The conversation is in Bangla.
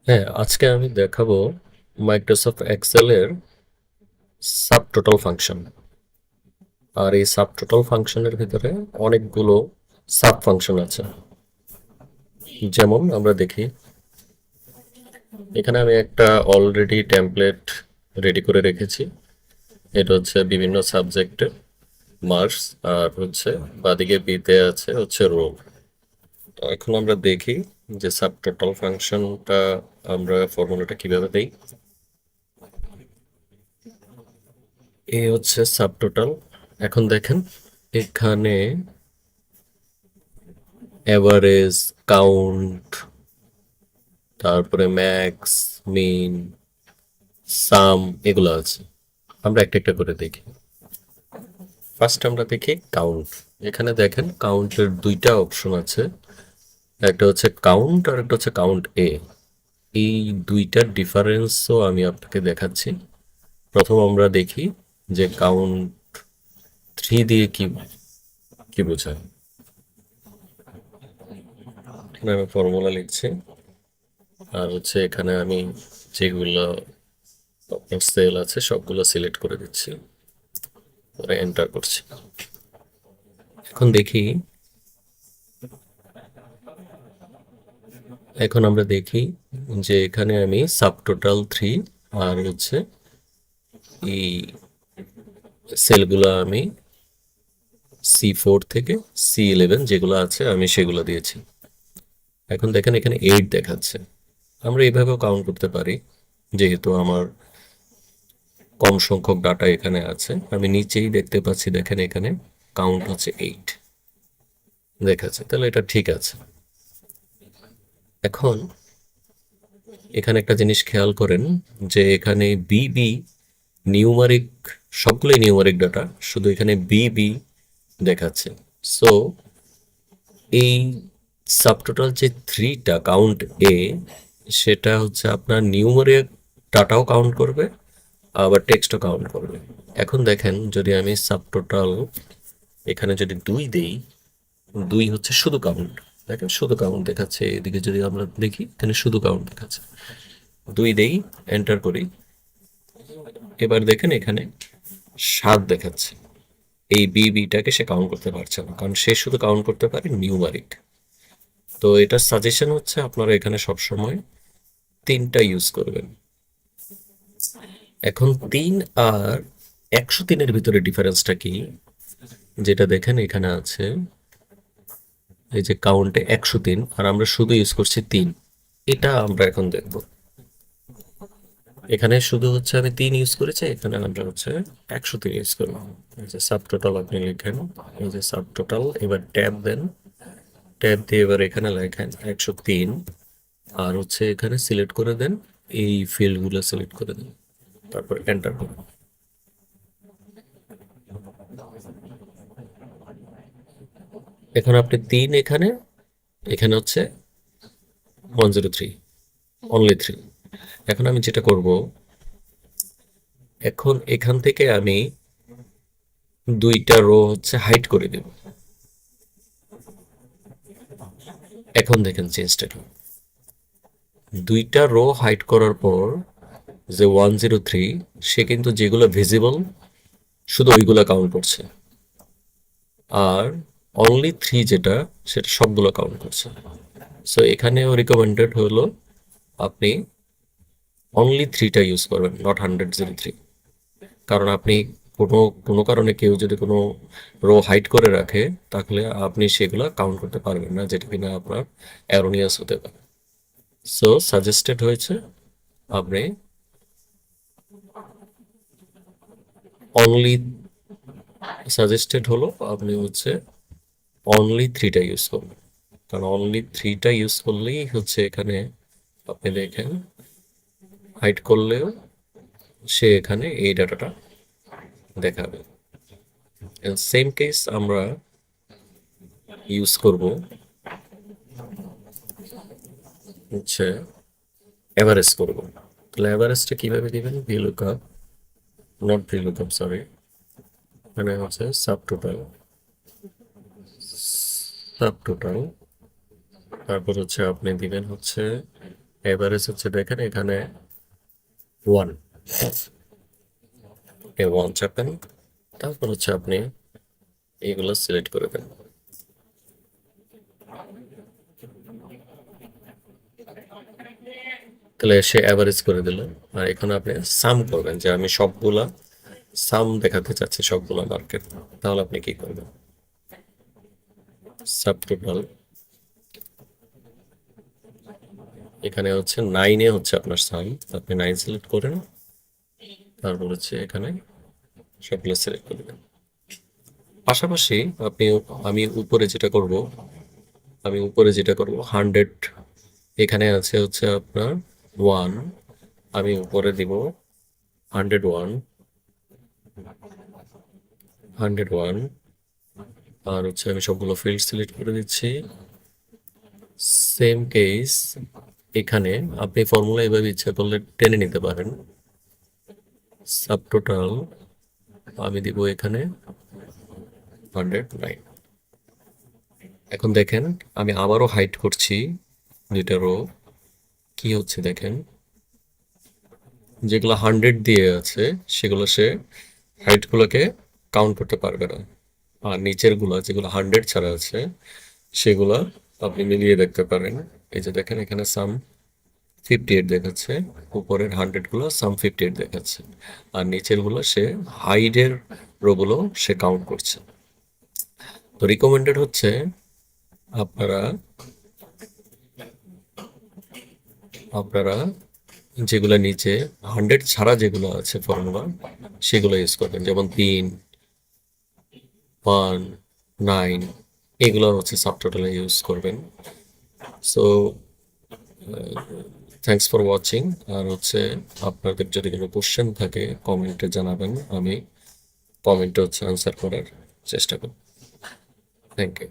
হ্যাঁ, আজকে আমি দেখাবো মাইক্রোসফট এক্সেলের সাব টোটাল ফাংশন। আর এই সাব টোটাল ফাংশনের ভিতরে অনেকগুলো সাব ফাংশন আছে। যেমন আমরা দেখি, এখানে আমি একটা অলরেডি টেমপ্লেট রেডি করে রেখেছি। এটা হচ্ছে বিভিন্ন সাবজেক্টের মার্কস, আর হচ্ছে বাদিকে বিতে আছে হচ্ছে রোল। তো এখন আমরা দেখি যে সাব টোটাল ফাংশনটা আমরা ফর্মুলাটা কিভাবে দেই। এ হচ্ছে সাবটোটাল। এখন দেখেন, এখানে অ্যাভারেজ, কাউন্ট, তারপরে ম্যাক্স, মিন, সাম, এগুলো আছে। আমরা একটা একটা করে দেখি। ফার্স্ট আমরা দেখি কাউন্ট। এখানে দেখেন কাউন্টের দুইটা অপশন আছে, একটা হচ্ছে কাউন্ট আর একটা হচ্ছে কাউন্ট এ। এই দুইটার ডিফারেন্সও আমি আপনাকে দেখাচ্ছি। প্রথম আমরা দেখি যে কাউন্ট থ্রি দিয়ে কি কি বোঝায়। এখানে আমি ফর্মুলা লিখছি, আর হচ্ছে এখানে আমি যেগুলো সেল আছে সবগুলো সিলেক্ট করে দিচ্ছি, পরে এন্টার করছি। এখন দেখি, এখন আমরা দেখি যে এখানে আমি সাবটোটাল থ্রি আর হচ্ছে এই সেলগুলো আমি C4 থেকে C11 যেগুলো আছে আমি সেগুলো দিয়েছি। এখন দেখেন এখানে 8 দেখাচ্ছে। আমরা এইভাবেও কাউন্ট করতে পারি, যেহেতু আমার কম সংখ্যক ডাটা এখানে আছে। আমি নিচেই দেখতে পাচ্ছি, দেখেন এখানে কাউন্ট হচ্ছে 8 দেখাচ্ছে, তাহলে এটা ঠিক আছে। এখন এখানে একটা জিনিস খেয়াল করেন যে এখানে বিবি নিউমারিক, সবগুলোই নিউমারিক ডাটা, শুধু এখানে বিবি দেখাচ্ছে। সো এই সাবটোটাল যে থ্রিটা কাউন্ট এ, সেটা হচ্ছে আপনার নিউমারিক ডাটাও কাউন্ট করবে, আবার টেক্সটও কাউন্ট করবে। এখন দেখেন, যদি আমি সাবটোটাল এখানে যদি 2 দেই, 2 হচ্ছে শুধু কাউন্ট। দেখেন শুধু কাউন্ট দেখাচ্ছে। এদিকে যদি আমরা দেখি, এখানে শুধু কাউন্ট দেখাচ্ছে। 2 দেই, এন্টার করি। এবার দেখেন এখানে 7 দেখাচ্ছে। এই বিটাকে সে কাউন্ট করতে পারছে না, কারণ সে শুধু কাউন্ট করতে পারে নিউমারিক। তো এটার সাজেশন হচ্ছে আপনারা এখানে সবসময় 3টা ইউজ করবেন। এখন 3 আর 103-এর ভিতরে ডিফারেন্সটা কি, যেটা দেখেন এখানে আছে, এই যে কাউন্টে 103 আর আমরা শুধু ইউজ করছি 3। এটা আমরা এখন দেখব। এখানে শুধু হচ্ছে আমি 3 ইউজ করেছি, এখানে আমরা হচ্ছে 103 ইউজ করলাম। এই যে সাবটোটাল আপনি লিখেন, এই যে সাবটোটাল, এবার ট্যাব দেন, ট্যাব দিয়ে এবার এখানে লেখেন 103, আর হচ্ছে এখানে সিলেক্ট করে দেন, এই ফিল্ডগুলো সিলেক্ট করে দেন, তারপর এন্টার করুন। এখন আপনি 3 এখানে, এখানে হচ্ছে 103, অনলি 3। এখন আমি যেটা করব, এখন এখান থেকে আমি 2টা রো হচ্ছে হাইড করে দেব। এখন দেখেন চেঞ্জটা কি, 2টা রো হাইড করার পর যে 103, সে কিন্তু যেগুলো ভিজিবল শুধু ওইগুলো কাউন্ট করছে, আর অনলি 3 যেটা, সেটা সবগুলো কাউন্ট করছে। সো এখানেও রিকমেন্ডেড হলো আপনি অনলি 3টা ইউজ করবেন, নট 103। কারণ আপনি কোনো কোনো কারণে কেউ যদি কোনো রো হাইড করে রাখে, তাহলে আপনি সেগুলো কাউন্ট করতে পারবেন না, যেটা কিনা আপনার অ্যারোনিয়াস হতে পারে। সো সাজেস্টেড হয়েছে আপনি অনলি, সাজেস্টেড হলো আপনি হচ্ছে অনলি 3টা ইউজ করবেন। কারণ অনলি 3টা ইউজ করলেই হচ্ছে এখানে আপনি দেখেন হাইড করলেও সে এখানে এই ডাটাটা দেখাবে। সেম কেস আমরা ইউজ করব হচ্ছে এভারেজ করব। তাহলে এভারেজটা কিভাবে দিবেন, ভিলুকআপ, নট ভিলুকআপ সরি, এখানে হচ্ছে সাবটোটাল, সাবটোটাল, তারপর হচ্ছে আপনি দিবেন হচ্ছে এভারেজ হচ্ছে দেখেন এখানে 1, এই 1 চাপেন, তারপর হচ্ছে আপনি এগুলো সিলেক্ট করে দেন। তাহলে সে অ্যাভারেজ করে দিল। আর এখানে আপনি সাম করবেন, যে আমি সবগুলা সাম দেখাতে চাচ্ছি সবগুলা মার্কেট। তাহলে আপনি কি করবেন? সাব টোটাল, এখানে হচ্ছে 9-এ হচ্ছে আপনার সাম, আপনি 9 সিলেক্ট করেন, তারপর হচ্ছে এখানে সবগুলো সিলেক্ট করে দেন। পাশাপাশি আপনি, আমি উপরে যেটা করব, 100, এখানে আছে হচ্ছে আপনার 1, আমি উপরে দিব 101, 101, আর হচ্ছে আমি সবগুলো ফিল্ড সিলেক্ট করে দিচ্ছি। সেম কেস এখানে আপনি ফর্মুলা এভাবে ইচ্ছা করলে টেনে নিতে পারেন। সাব টোটাল আমি দিব এখানে 109। এখন দেখেন আমি আবারও হাইড করছি দুইটা রো, কি হচ্ছে দেখেন, যেগুলো 100 দিয়ে আছে সেগুলো সে হাইটগুলোকে কাউন্ট করতে পারবে না, আর নিচের গুলা যেগুলো 100 ছাড়া আছে সেগুলা আপনি মিলিয়ে দেখতে পারেন। এই যে দেখেন এখানে সাম 58 দেখাচ্ছে, উপরের 100 গুলো সাম 58 দেখাচ্ছে, আর নিচের গুলো সে হাইডের রোগুলো সে কাউন্ট করছে। তো রিকমেন্ডেড হচ্ছে আপনারা আপনারা যেগুলো নিচে 100 ছাড়া যেগুলো আছে ফর্মুলা সেগুলো ইউজ করবেন, যেমন 3, 1, 9, এগুলো হচ্ছে সাবটোটালে ইউজ করবেন। So thanks for watching. আর হচ্ছে আপনাদের যদি কোনো কোশ্চেন থাকে কমেন্টে জানাবেন, আমি কমেন্টে হচ্ছে আনসার করার চেষ্টা করব। Thank you.